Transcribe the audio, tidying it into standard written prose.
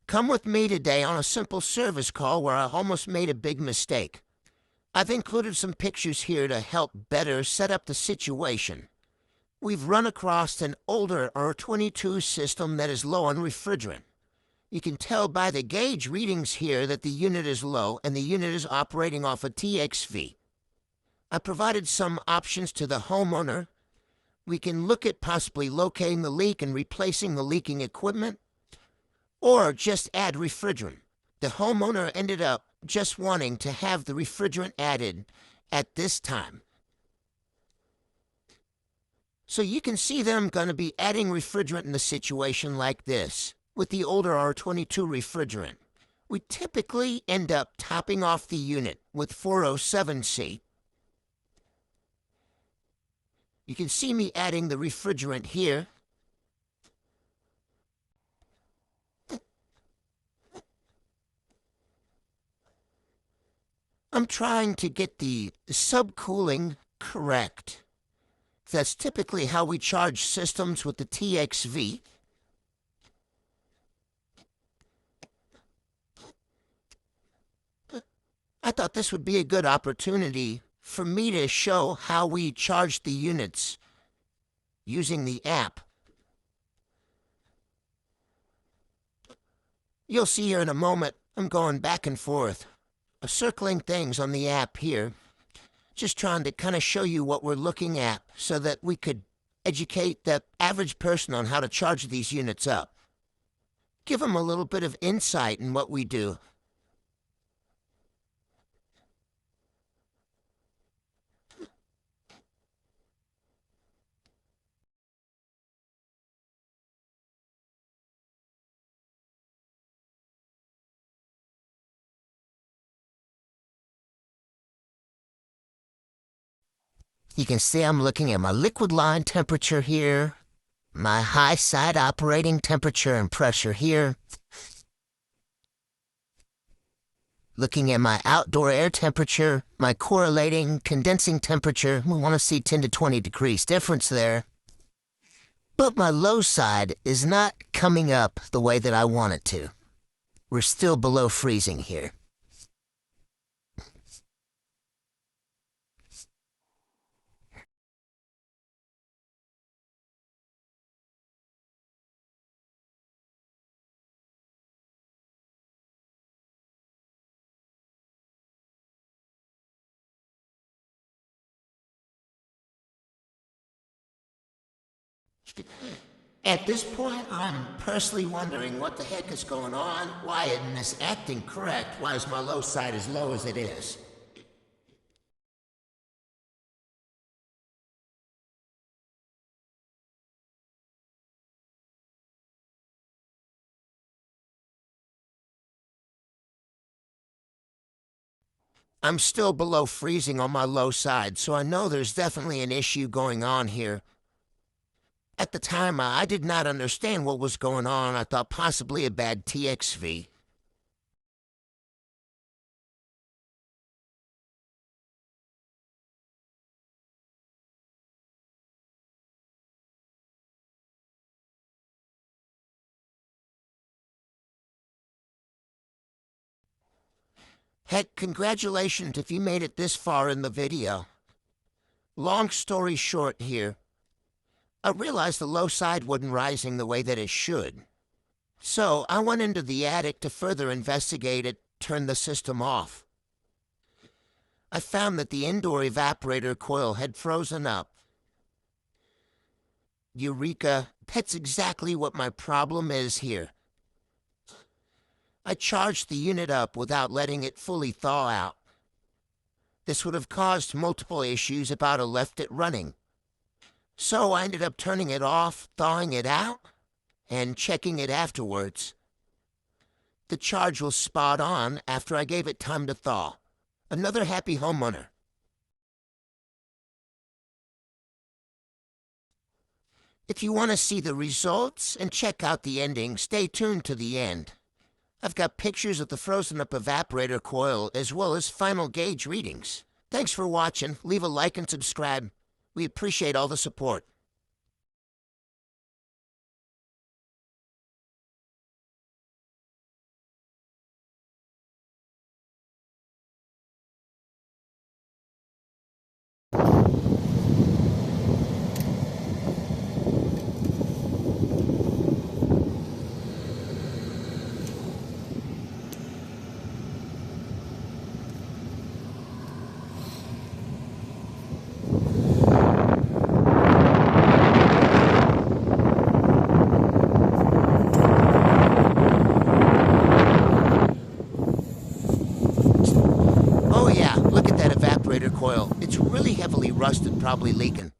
Come with me today on a simple service call where I almost made a big mistake. I've included some pictures here to help better set up the situation. We've run across an older R22 system that is low on refrigerant. You can tell by the gauge readings here that the unit is low and the unit is operating off a TXV. I provided some options to the homeowner. We can look at possibly locating the leak and replacing the leaking equipment, or just add refrigerant. The homeowner ended up just wanting to have the refrigerant added at this time. So you can see them going to be adding refrigerant in a situation like this. With the older R22 refrigerant, we typically end up topping off the unit with 407C. You can see me adding the refrigerant here. I'm trying to get the subcooling correct. That's typically how we charge systems with the TXV. I thought this would be a good opportunity for me to show how we charge the units using the app. You'll see here in a moment, I'm going back and forth, circling things on the app here, just trying to kind of show you what we're looking at so that we could educate the average person on how to charge these units up. Give them a little bit of insight in what we do. You can see I'm looking at my liquid line temperature here, my high side operating temperature and pressure here, looking at my outdoor air temperature, my correlating condensing temperature. We want to see 10 to 20 degrees difference there. But my low side is not coming up the way that I want it to. We're still below freezing here. At this point, I'm personally wondering what the heck is going on. Why isn't this acting correct? Why is my low side as low as it is? I'm still below freezing on my low side, so I know there's definitely an issue going on here. At the time, I did not understand what was going on. I thought possibly a bad TXV. Heck, congratulations if you made it this far in the video. Long story short here, I realized the low side wasn't rising the way that it should. So I went into the attic to further investigate it, turn the system off. I found that the indoor evaporator coil had frozen up. Eureka, that's exactly what my problem is here. I charged the unit up without letting it fully thaw out. This would have caused multiple issues if I'd have left it running. So I ended up turning it off, thawing it out, and checking it afterwards. The charge was spot on after I gave it time to thaw. Another happy homeowner. If you want to see the results and check out the ending, stay tuned to the end. I've got pictures of the frozen up evaporator coil as well as final gauge readings. Thanks for watching. Leave a like and subscribe. We appreciate all the support. heavily rusted, probably leaking.